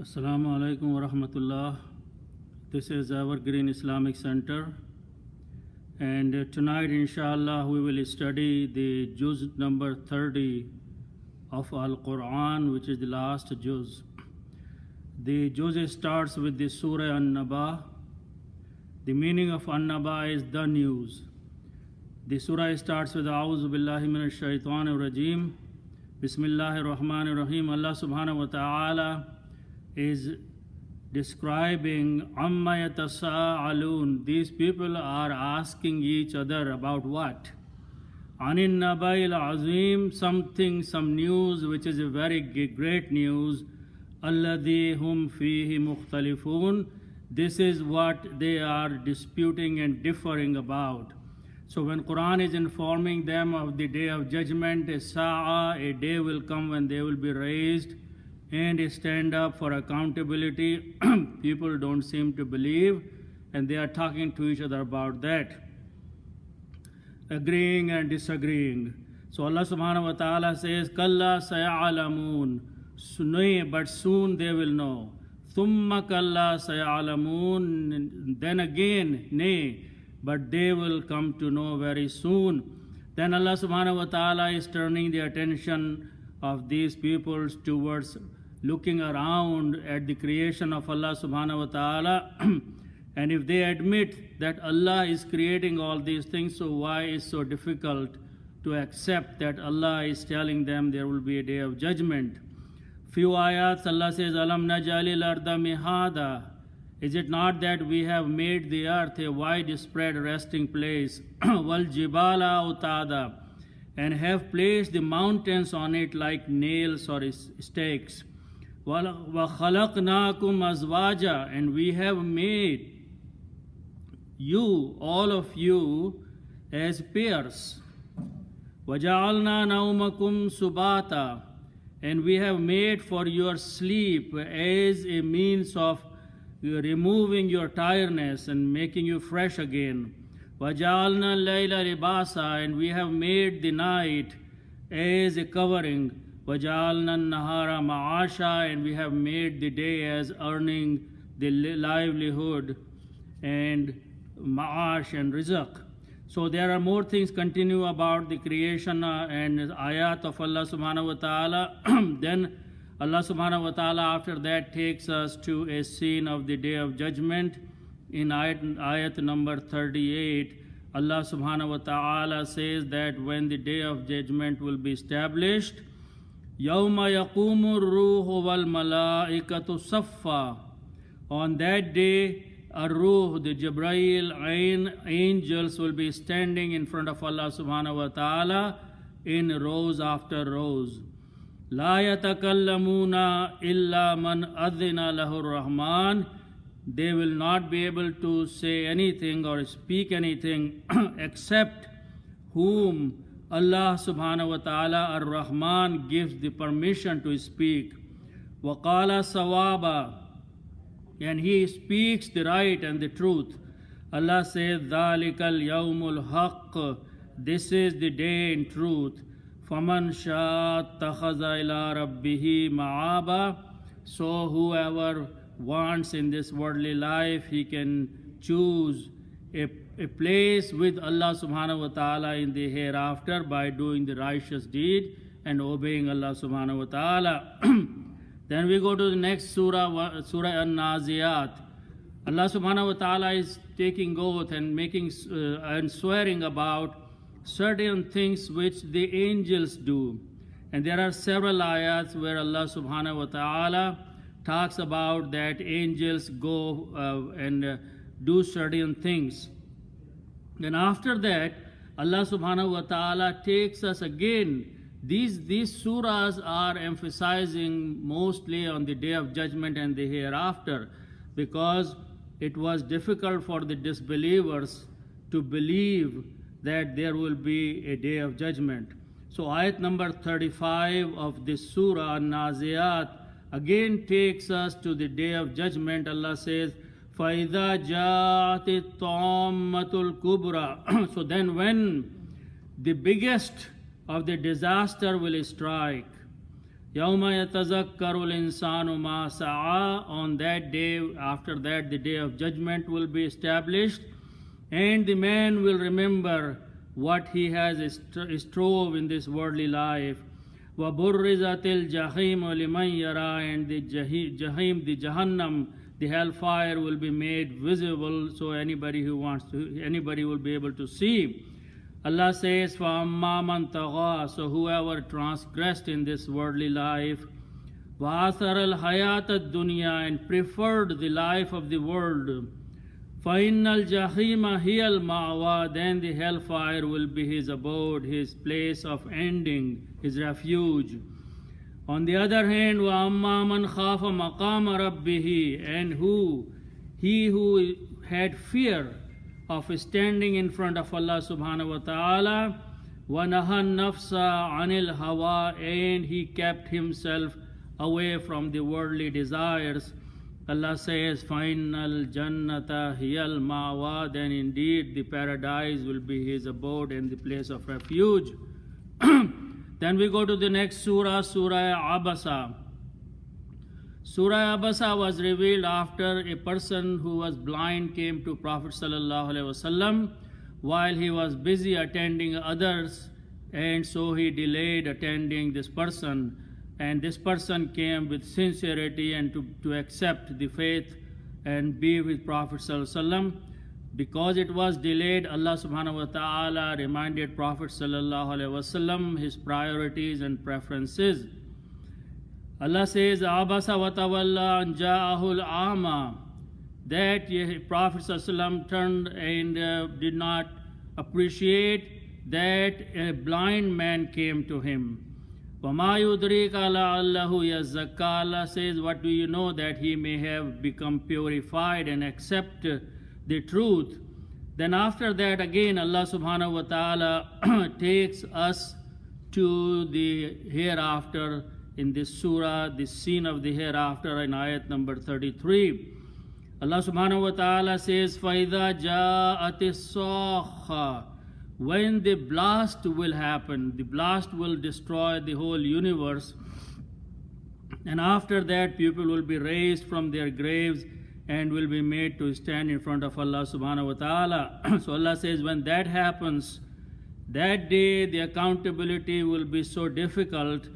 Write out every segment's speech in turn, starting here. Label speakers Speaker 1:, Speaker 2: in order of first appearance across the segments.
Speaker 1: Assalamu alaikum wa rahmatullah. This is Evergreen Islamic Center, and tonight inshallah we will study the juz number 30 of Al-Quran, which is the last juz. The juz starts with the Surah An-Naba. The meaning of An-Naba is the news. The surah starts with A'udhu billahi minash shaitanir rajim. Bismillahir Rahmanir Rahim. Allah subhanahu wa ta'ala is describing Amma yatasa'alun. These people are asking each other about what? Anin nabail azim, some news which is a very great news. Alladhi hum fihi mukhtalifun. This is what they are disputing and differing about. So when Quran is informing them of the day of judgment, a day will come when they will be raised and stand up for accountability. People don't seem to believe, and they are talking to each other about that, agreeing and disagreeing. So Allah subhanahu wa ta'ala says, Kalla saya'alamun. But soon they will know. Thumma kalla saya'alamun. Then again, nay, but they will come to know very soon. Then Allah subhanahu wa ta'ala is turning the attention of these peoples towards looking around at the creation of Allah subhanahu wa ta'ala. And if they admit that Allah is creating all these things, so why is so difficult to accept that Allah is telling them there will be a day of judgment? Few ayats Allah says, Alam najalil arda mihada. Is it not that we have made the earth a widespread resting place, wal jibala utada, and have placed the mountains on it like nails or stakes? Wa khalaqnakum azwaja, and we have made you, all of you, as pairs. Wa ja'alna naumakum subata, and we have made for your sleep as a means of removing your tiredness and making you fresh again. وَجَعَلْنَا اللَّيْلَ لِبَاسًا, and we have made the night as a covering. وَجَعَلْنَا النَّهَارَ مَعَاشًا, and we have made the day as earning the livelihood and ma'ash and rizq. So there are more things continue about the creation and ayat of Allah subhanahu wa ta'ala. Then Allah subhanahu wa ta'ala after that takes us to a scene of the day of judgment. In ayat number 38, Allah subhanahu wa ta'ala says that when the day of judgment will be established, يَوْمَ يَقُومُ الرُّوحُ وَالْمَلَائِكَةُ صَفًّا. On that day, Ar-Ruh, the Jibreel, angels will be standing in front of Allah subhanahu wa ta'ala in rows after rows. لا يتكلمون إلا من أذن له الرحمن. They will not be able to say anything or speak anything except whom Allah subhanahu wa ta'ala ar-Rahman gives the permission to speak. وَقَالَ sawaba, and he speaks the right and the truth. Allah says, ذَلِكَ الْيَوْمُ الْحَقِّ. This is the day in truth. فَمَنْ شَاءَ اتَّخَذَ إِلَىٰ رَبِّهِ مَعَابًا. So whoever wants in this worldly life, he can choose a place with Allah subhanahu wa ta'ala in the hereafter by doing the righteous deed and obeying Allah subhanahu wa ta'ala. Then we go to the next surah, Surah An-Naziyat. Allah subhanahu wa ta'ala is taking oath and making and swearing about certain things which the angels do. And there are several ayats where Allah subhanahu wa ta'ala talks about that angels go and do certain things. Then after that, Allah subhanahu wa ta'ala takes us again. These surahs are emphasizing mostly on the day of judgment and the hereafter, because it was difficult for the disbelievers to believe that there will be a day of judgment. So ayat number 35 of this surah An-Naziyat again takes us to the day of judgment. Allah says, فَإِذَا جَاءَتِ الطَّامَّةُ الْكُبْرَى. So then when the biggest of the disaster will strike, يَوْمَ يَتَذَكَّرُ الْإِنسَانُ مَا سَعَى. On that day, after that, the day of judgment will be established, and the man will remember what he has strove in this worldly life. وَبُرِّزَتِ الْجَحِيمُ لِمَنْ يَرَى. And the Jahim, the Jahannam, the hellfire will be made visible, so anybody who wants to, anybody will be able to see. Allah says, فَأَمَّا مَنْ طَغَى. So whoever transgressed in this worldly life, وَآثَرَ الْحَيَاةَ الدُّنْيَا, and preferred the life of the world, فَإِنَّ الْجَحِيمَ هِيَ الْمَأْوَى. Then the hellfire will be his abode, his place of ending, his refuge. On the other hand, وَأَمَّا مَنْ خَافَ مَقَامَ رَبِّهِ. And he who had fear of standing in front of Allah subhanahu wa ta'ala, وَنَهَى النَّفْسَ عَنِ الْهَوَىٰ. And he kept himself away from the worldly desires. Allah says, فَإِنَّ الْجَنَّةَ هِيَ الْمَأْوَىٰ. Then indeed the paradise will be his abode and the place of refuge. Then we go to the next surah, Surah Abasa. Surah Abasa was revealed after a person who was blind came to Prophet sallallahu alaihi wasallam while he was busy attending others, and so he delayed attending this person. And this person came with sincerity and to accept the faith and be with Prophet sallallahu alaihi wasallam. Because it was delayed, Allah subhanahu wa ta'ala reminded Prophet sallallahu alaihi wasallam his priorities and preferences. Allah says, Abasa wa tawalla an ja'ahul a'ma. That Prophet sallallahu alaihi wasallam turned and did not appreciate that a blind man came to him. وَمَا يُدْرِيكَ لَعَلَّهُ يَزَّكَّىٰ. Allah says, what do you know that he may have become purified and accept the truth. Then after that again Allah subhanahu wa ta'ala takes us to the hereafter in this surah, the scene of the hereafter in ayat number 33. Allah subhanahu wa ta'ala says, فَإِذَا جَاءَتِ الصَّاخَّةُ. When the blast will happen, the blast will destroy the whole universe, and after that people will be raised from their graves and will be made to stand in front of Allah subhanahu wa ta'ala. So Allah says, when that happens, that day the accountability will be so difficult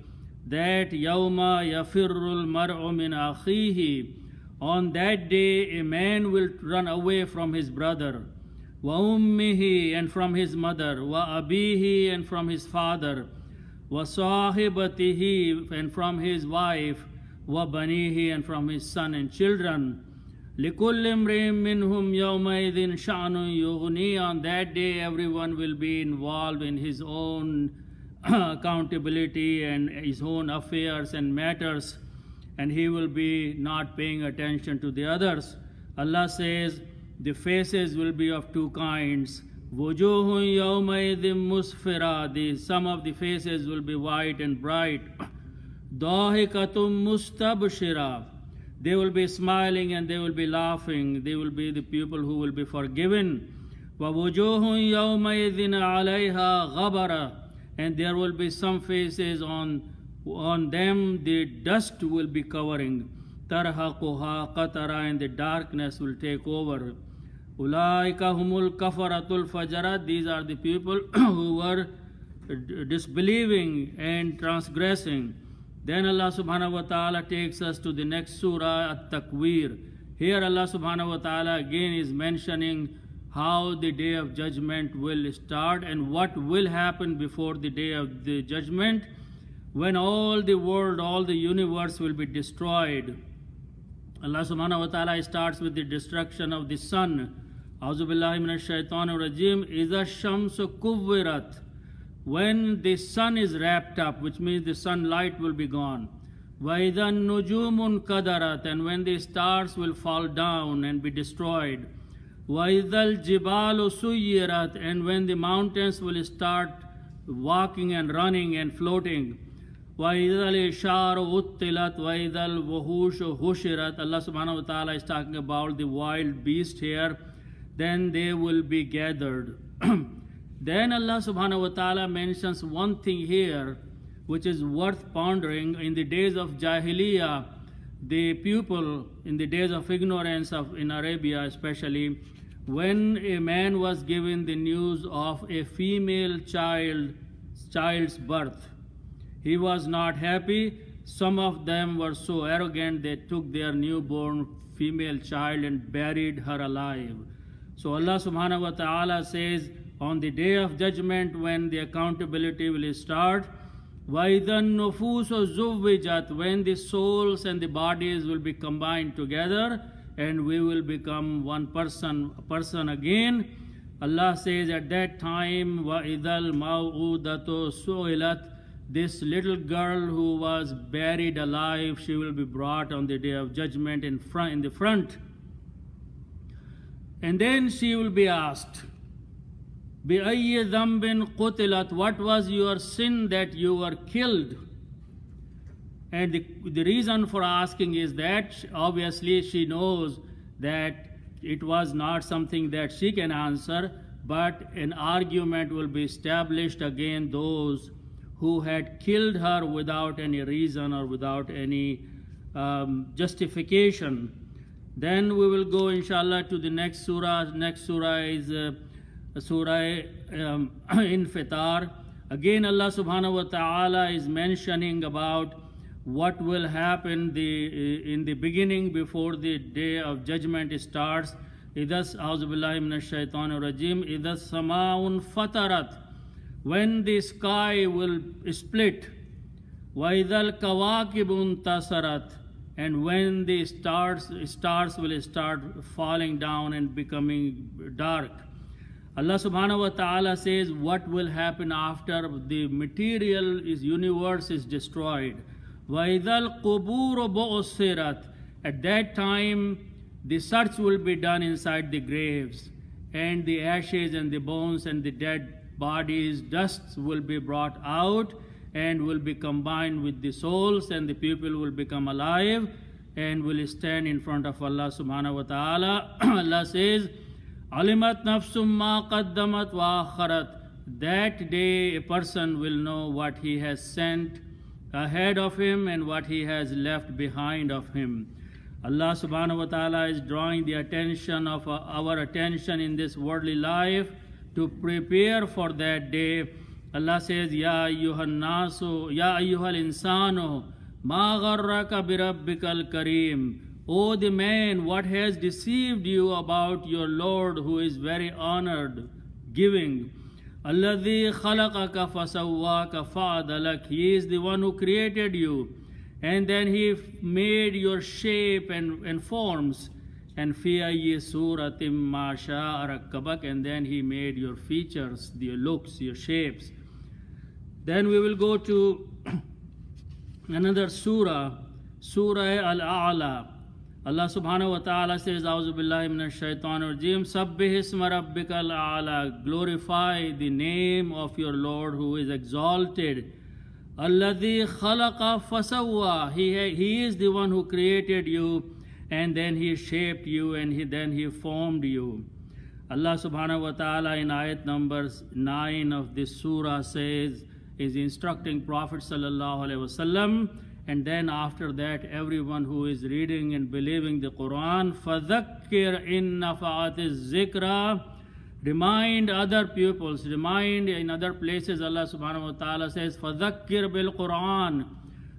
Speaker 1: that yawma yafirrul mar'u min akhihi. On that day a man will run away from his brother, wa ummihi, and from his mother, wa abihi, and from his father, wa sahibatihi, and from his wife, wa banihi, and from his son and children. لِكُلِّ امْرِئٍ مِّنْهُمْ يَوْمَئِذٍ شَأْنٌ يُغْنِيهِ. On that day everyone will be involved in his own accountability and his own affairs and matters, and he will be not paying attention to the others. Allah says the faces will be of two kinds. وُجُوهٌ يَوْمَئِذٍ مُسْفِرَةٌ. Some of the faces will be white and bright. ضَاحِكَةٌ مُسْتَبْشِرَةٌ. They will be smiling and they will be laughing. They will be the people who will be forgiven. وَوُجُوهٌ يَوْمَئِذٍ عَلَيْهَا غَبَرَةٌ. And there will be some faces on them the dust will be covering. تَرْهَقُهَا قَتَرًا. And the darkness will take over. أُولَٰئِكَ هُمُ الْكَفَرَةُ الْفَجَرَةُ. These are the people who were disbelieving and transgressing. Then Allah subhanahu wa ta'ala takes us to the next surah, At-Takwir. Here Allah subhanahu wa ta'ala again is mentioning how the day of judgment will start and what will happen before the day of the judgment, when all the world, all the universe will be destroyed. Allah subhanahu wa ta'ala starts with the destruction of the sun. A'udhu billahi minash shaitanir rajim. Iza shamsu kuwirat. When the sun is wrapped up, which means the sunlight will be gone. وَإِذَا النُّجُومُ انْكَدَرَتْ. And when the stars will fall down and be destroyed. وَإِذَا الْجِبَالُ سُيِّرَتْ. And when the mountains will start walking and running and floating. وَإِذَا الْإِشَارُ أُطِّلَتْ وَإِذَا الْوُحُوشُ هُشِرَتْ. Allah subhanahu wa ta'ala is talking about the wild beast here. Then they will be gathered. Then Allah subhanahu wa ta'ala mentions one thing here, which is worth pondering. In the days of Jahiliyyah, the people, in the days of ignorance in Arabia especially, when a man was given the news of a female child's birth, he was not happy. Some of them were so arrogant they took their newborn female child and buried her alive. So Allah subhanahu wa ta'ala says, on the day of judgment, when the accountability will start, وَإِذَا النُّفُوسُ زُوِّجَتْ, when the souls and the bodies will be combined together and we will become one person again. Allah says at that time, وَإِذَا الْمَوْءُودَةُ سُئِلَتْ, this little girl who was buried alive, she will be brought on the day of judgment in the front. And then she will be asked, بِأَيِّ ذَنْبٍ قُتِلَتْ, what was your sin that you were killed? And the reason for asking is that obviously she knows that it was not something that she can answer, but an argument will be established against those who had killed her without any reason or without any justification. Then we will go inshallah to the next surah. Next surah is Surah Infitar. Again Allah subhanahu wa ta'ala is mentioning about what will happen in the beginning before the day of judgment starts. Idas a'udhu billahi minash shaitanir rajim. Idas samaun fatarat, when the sky will split. Wa idal kawakibun tasarat, and when the stars will start falling down and becoming dark. Allah subhanahu wa ta'ala says what will happen after the material universe is destroyed. وَإِذَا الْقُبُورُ بُعْثِرَتْ, at that time the search will be done inside the graves, and the ashes and the bones and the dead bodies, dust will be brought out and will be combined with the souls, and the people will become alive and will stand in front of Allah subhanahu wa ta'ala. Allah says, Alimat nafsum ma qaddamat wa akharat, that day a person will know what he has sent ahead of him and what he has left behind of him. Allah subhanahu wa ta'ala is drawing the attention of our attention in this worldly life to prepare for that day. Allah says, Ya ayyuhal nasu, Ya ayyuhal insanu, ma gharraka bi rabbikal kareem. O the man, what has deceived you about your Lord who is very honored, giving? Alladhi khalaqaka fasawwaka fa'adalak. He is the one who created you, and then he made your shape and forms. And fi ayyi suratim ma sha'a rakkabak, and then he made your features, your looks, your shapes. Then we will go to another surah, Surah Al-A'la. Allah subhanahu wa ta'ala says, A'udhu billahi minash shaitanir rajim, Sabbih isma rabbikal a'la, glorify the name of your Lord who is exalted. Alladhi khalaqa fasawwa, he is the one who created you, and then he shaped you, and then he formed you. Allah subhanahu wa ta'ala in ayat number 9 of this surah is instructing Prophet sallallahu alaihi wasallam, and then after that everyone who is reading and believing the Quran, فَذَكِّرْ إِن نَفَعَتِ الذِّكْرَى, remind other pupils, remind in other places Allah subhanahu wa ta'ala says, فَذَكِّرْ بِالْقُرْآنِ,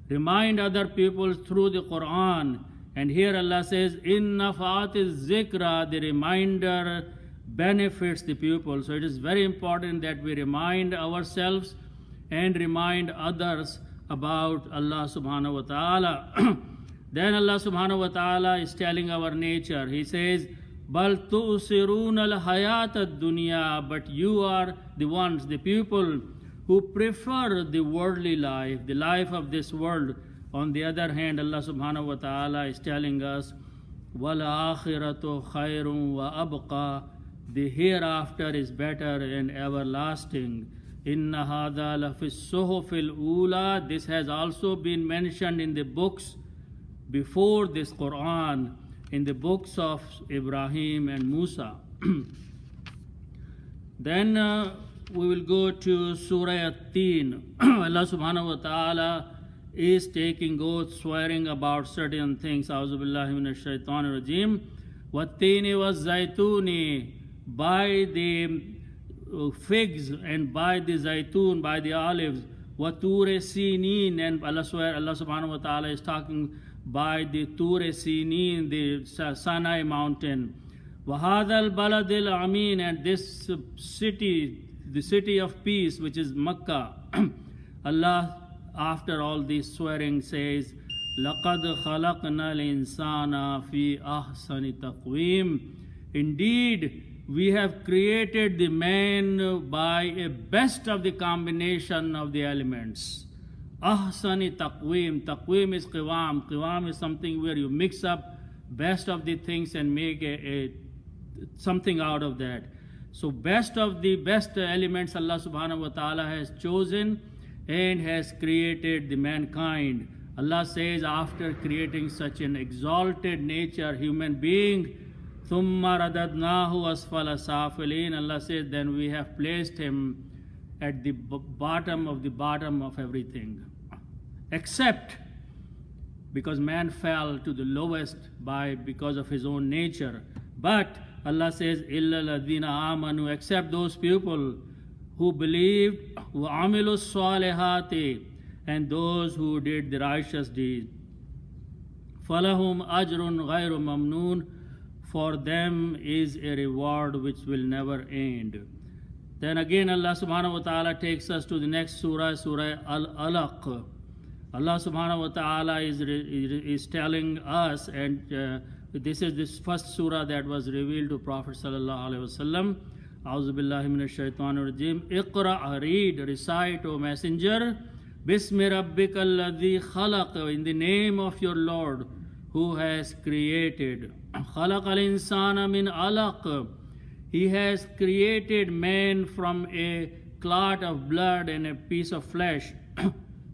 Speaker 1: remind other people through the Quran. And here Allah says, إِن نَفَعَتِ الذِّكْرَى, the reminder benefits the pupil. So it is very important that we remind ourselves and remind others about Allah subhanahu wa ta'ala. Then Allah subhanahu wa ta'ala is telling our nature. He says, بَلْ تُؤْثِرُونَ الْحَيَاةَ الدُّنْيَا, but you are the ones, the people who prefer the worldly life, the life of this world. On the other hand, Allah subhanahu wa ta'ala is telling us, وَالْآخِرَةُ خَيْرٌ وَأَبْقَى, the hereafter is better and everlasting. Inna hadha la fi suhufil ula, this has also been mentioned in the books before this Quran, in the books of Ibrahim and Musa. Then we will go to Surah At-Teen. Allah subhanahu wa ta'ala is taking oath, swearing about certain things. A'udhu billahi minash shaitanir rajim. Wat-Teeni was-Zaytuni, by the figs and by the zaytun, by the olives. Wa-Ture Sinin, and Allah subhanahu wa ta'ala is talking by the Ture Sinin, the Sinai mountain. Wahadal Baladil Amin, and this city, the city of peace, which is Makkah. Allah, after all this swearing, says, لَقَدْ خَلَقْنَا الْإِنسَانَ فِي أَحْسَنِ تَقْوِيمٍ. Indeed, we have created the man by a best of the combination of the elements. Ahsani taqweem. Taqweem is qiwam. Qiwam is something where you mix up best of the things and make something out of that. So best of the best elements Allah subhanahu wa ta'ala has chosen and has created the mankind. Allah says, after creating such an exalted nature, human being, ثُمَّ رَدَدْنَاهُ أَسْفَلَ سَافِلِينَ. Allah says, then we have placed him at the bottom of everything. Except because man fell to the lowest because of his own nature. But Allah says, إِلَّا الَّذِينَ آمَنُوا, except those people who believed, وَعَمِلُوا الصَّالِحَاتِ, and those who did the righteous deeds. فَلَهُمْ أَجْرٌ غَيْرُ مَمْنُونَ, for them is a reward which will never end. Then again Allah subhanahu wa ta'ala takes us to the next surah, Surah Al-Alaq. Allah subhanahu wa ta'ala is telling us, and this is this first surah that was revealed to Prophet sallallahu alaihi wasallam. A'udhu billahi minash shaitanir rajim. Iqra, read, recite, O messenger. Bismi rabbika alladhi khalaq, in the name of your Lord who has created. Khalaq al-insana min alaq. He has created man from a clot of blood and a piece of flesh.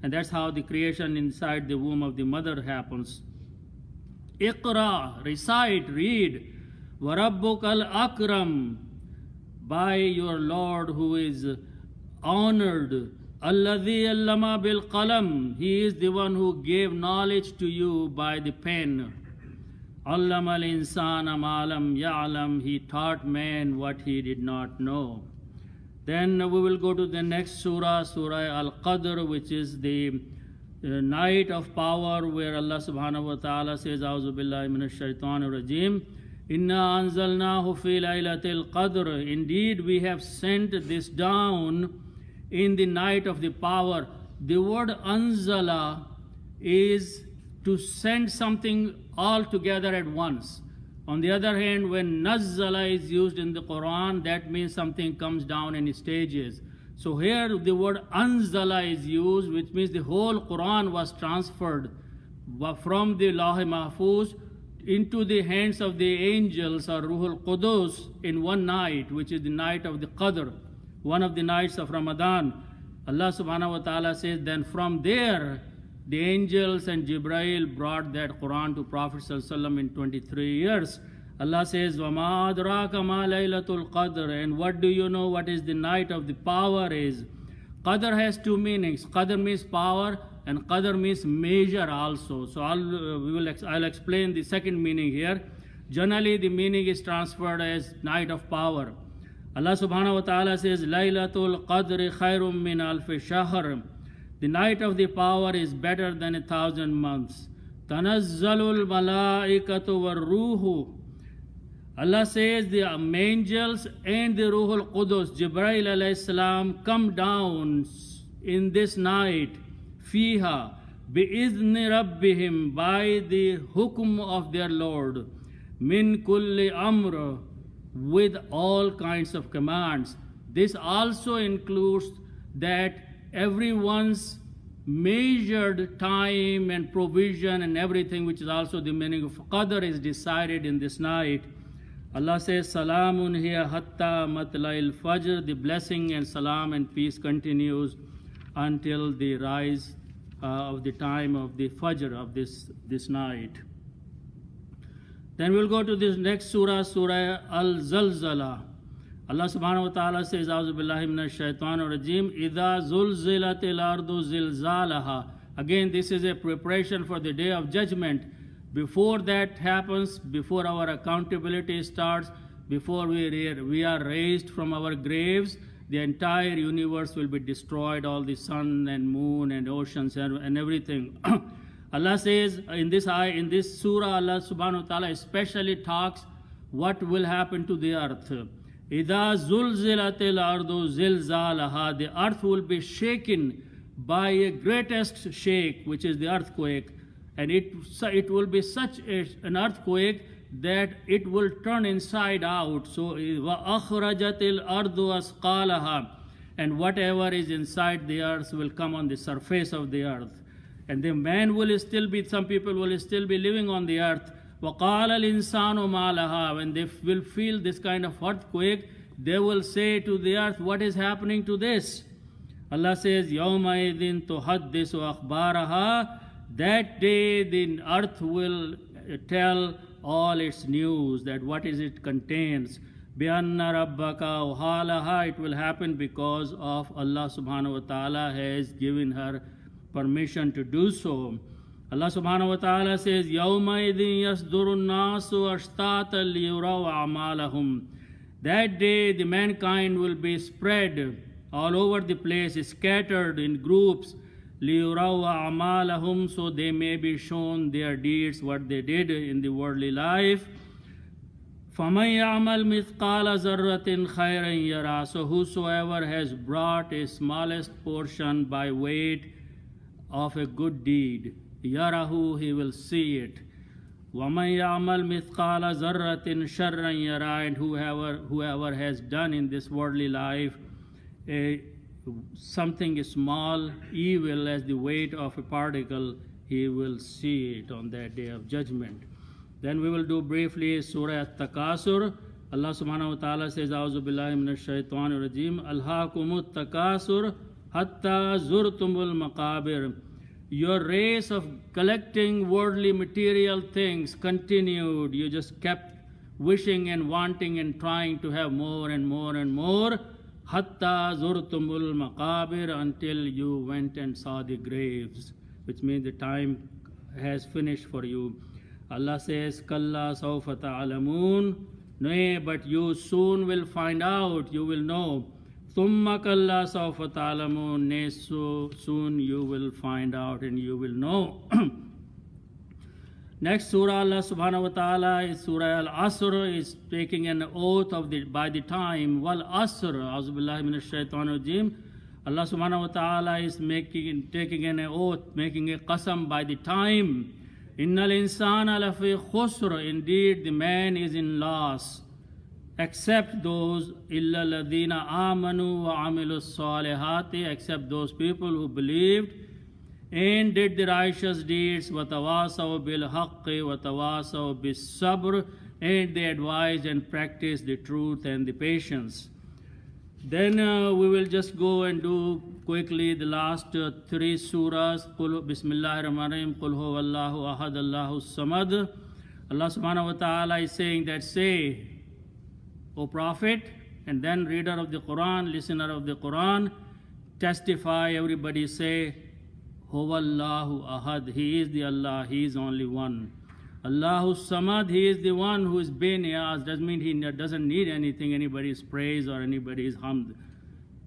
Speaker 1: And that's how the creation inside the womb of the mother happens. Iqra, recite, read. وَرَبُّكَ الْأَكْرَمُ, by your Lord who is honored. الَّذِي أَلَّمَ بِالْقَلَمِ, he is the one who gave knowledge to you by the pen. عَلَّمَ الْإِنسَانَ مَا لَمْ يَعْلَمْ, he taught man what he did not know. Then we will go to the next surah, Surah Al-Qadr, which is the night of power, where Allah subhanahu wa ta'ala says, A'udhu billahi minash shaitanir rajim. Inna anzalnahu fi laylatil qadr. Indeed, we have sent this down in the night of the power. The word anzala is to send something all together at once. On the other hand, when nazzala is used in the Quran, that means something comes down in stages. So here the word anzala is used, which means the whole Quran was transferred from the Lawh Mahfuz into the hands of the angels or Ruhul Qudus in one night, which is the night of the Qadr, one of the nights of Ramadan. Allah subhanahu wa ta'ala says, then from there, the angels and Jibreel brought that Quran to Prophet ﷺ in 23 years. Allah says, وَمَا أَدْرَاكَ مَا لَيْلَةُ الْقَدْرِ, and what do you know what is the night of the power is? Qadr has two meanings. Qadr means power, and Qadr means measure also. So I'll explain the second meaning here. Generally, the meaning is transferred as night of power. Allah subhanahu wa ta'ala says, Laylatul Qadri khairum min alfi shahr. The night of the power is better than 1,000 months. Tanazzalul malaikatu war ruhu. Allah says the angels and the Ruhul Qudus, Jibreel alayhi salam, come down in this night, fiha, bi'izni rabbihim, by the hukum of their Lord, min kulli amr, with all kinds of commands. This also includes that everyone's measured time and provision and everything, which is also the meaning of Qadr, is decided in this night. Allah says, Salamun hiya hatta matla'il fajr. The blessing and salam and peace continues until the rise of the time of the fajr of this night. Then we'll go to this next surah, Surah Al-Zalzala. Allah subhanahu wa ta'ala says, A'udhu billahi minash shaitanir rajeem, Idha zulzilatil ardu zilzalaha. Again, this is a preparation for the day of judgment. Before that happens, before our accountability starts, before we are raised from our graves, the entire universe will be destroyed, all the sun and moon and oceans and everything. Allah says in this surah, Allah subhanahu wa ta'ala especially talks what will happen to the earth. Idha zulzilatil ardu zilzalaha, the earth will be shaken by a greatest shake, which is the earthquake, and it will be such an earthquake that it will turn inside out. So وَأَخْرَجَتِ الْأَرْضُ أَثْقَالَهَا, and whatever is inside the earth will come on the surface of the earth. And the man will still be, some people will still be living on the earth. وَقَالَ الْإِنسَانُ مَا لَهَا, when they will feel this kind of earthquake, they will say to the earth, what is happening to this? Allah says, يَوْمَئِذٍ تُحَدِّثُ أَخْبَارَهَا, that day the earth will tell all its news, that what is it contains. بِأَنَّ رَبَّكَ أَوْحَالَهَا, it will happen because of Allah subhanahu wa ta'ala has given her permission to do so. Allah subhanahu wa ta'ala says, يَوْمَئِذٍ يَصْدُرُ النَّاسُ أَشْتَاتًا لِيُرَوْا أَعْمَالَهُم, that day the mankind will be spread all over the place, scattered in groups, لِيُرَوْا أَعْمَالَهُم, so they may be shown their deeds, what they did in the worldly life. فَمَنْ يَعْمَلْ مِثْقَالَ ذَرَّةٍ خَيْرًا يَرَى, so whosoever has brought a smallest portion by weight of a good deed, yarahu, he will see it. وَمَنْ يَعْمَلْ مِثْقَالَ ذَرَّةٍ شَرًّا يَرَى, and whoever has done in this worldly life something small, evil as the weight of a particle, he will see it on that day of judgment. Then we will do briefly Surah At-Takasur. Allah subhanahu wa ta'ala says, A'udhu billahi minash shaitanir rajeem, Alhaakumut takasur hatta zurtumul maqabir. Your race of collecting worldly material things continued. You just kept wishing and wanting and trying to have more and more and more. Hatta zurtumul maqabir, until you went and saw the graves, which means the time has finished for you. Allah says, Kalla sawfa ta'alamoon, nay, but you soon will find out, you will know. Thumma kalla sawfa ta'alamoon, nay, so soon you will find out and you will know. Next surah, Allah subhanahu wa ta'ala, is Surah Al-Asr, is taking an oath by the time. Wal Asr, A'udhu billahi minash shaitanir rajeem. Allah subhanahu wa ta'ala is taking an oath, making a qasam by the time. Innal insana lafi khusr, indeed the man is in loss, except those illa ladina amanu wa amilus salihati, except those people who believed and did the righteous deeds, وَتَوَاسَوْا بِالْحَقِّ وَتَوَاسَوْا بِالصَّبْرِ, and they advised and practiced the truth and the patience. Then we will just go and do quickly the last three surahs. Bismillahir Rahmanir Rahim, Qul huwallahu ahad, Allahu samad. Allah subhanahu wa ta'ala is saying that, say, O Prophet, and then reader of the Quran, listener of the Quran, testify, everybody say, Huwallahu ahad, He is the Allah, He is only one. Allahu samad, He is the one who is beniyaz, doesn't mean He doesn't need anything, anybody's praise or anybody's hamd.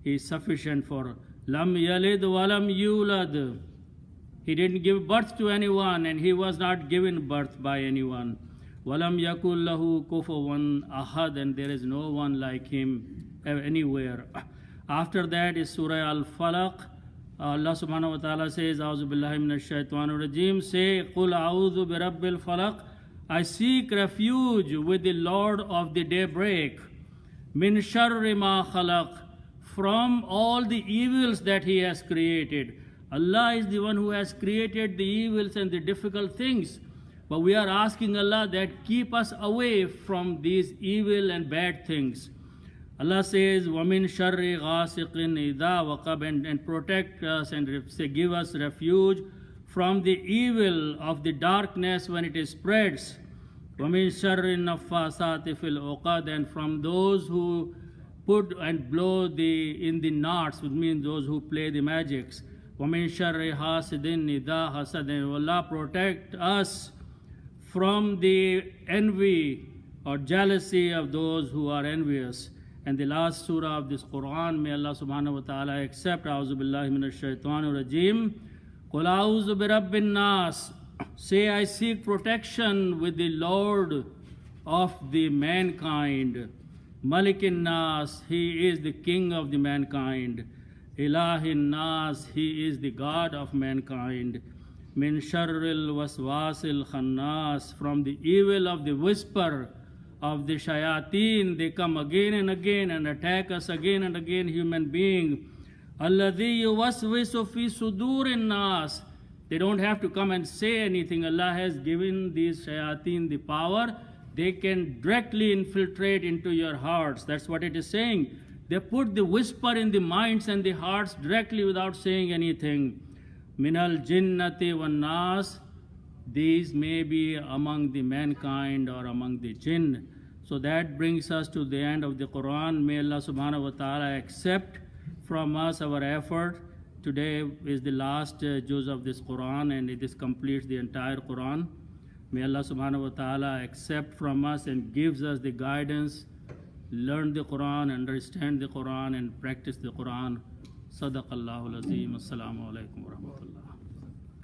Speaker 1: He is sufficient for. Lam yalid walam yulad, He didn't give birth to anyone and He was not given birth by anyone. Walam yakul lahu kufuwan ahad, and there is no one like Him anywhere. After that is Surah Al-Falaq. Allah subhanahu wa ta'ala says, A'udhu billahi minash shaitanir rajeem, say, Qul a'udhu bi rabbil falaq, I seek refuge with the Lord of the daybreak, min sharri ma khalaq, from all the evils that He has created. Allah is the one who has created the evils and the difficult things, but we are asking Allah that keep us away from these evil and bad things. Allah says, وَمِن شَرِّ غَاسِقٍ إِذَا وَقَبٍ, and protect us and give us refuge from the evil of the darkness when it spreads. وَمِن شَرِّ النَّفَّاسَاتِ فِي الْعُقَدِ, and from those who put and blow in the knots, which means those who play the magics. وَمِن شَرِّ حَاسِدٍ إِذَا حَسَدٍ. Allah protect us from the envy or jealousy of those who are envious. And the last surah of this Quran, may Allah subhanahu wa ta'ala accept. A'udhu billahi minash shaitanir rajeem. Qul a'udhu bi rabbin nas. Say, I seek protection with the Lord of the mankind. Malikin nas, he is the king of the mankind. Ilahin nas, he is the God of mankind. Min sharril waswasil khannas, from the evil of the whisper of the shayateen. They come again and again and attack us again and again, human being. Alladhi yuwaswisu fi sudurin nas. They don't have to come and say anything. Allah has given these shayateen the power. They can directly infiltrate into your hearts. That's what it is saying. They put the whisper in the minds and the hearts directly without saying anything. Minal jinnati wan nas. These may be among the mankind or among the jinn. So that brings us to the end of the Quran. May Allah subhanahu wa ta'ala accept from us our effort. Today is the last juz of this Quran, and it completes the entire Quran. May Allah subhanahu wa ta'ala accept from us and gives us the guidance, learn the Quran, understand the Quran, and practice the Quran. Sadaqallahu al-Azim. Assalamu alaikum wa rahmatullah.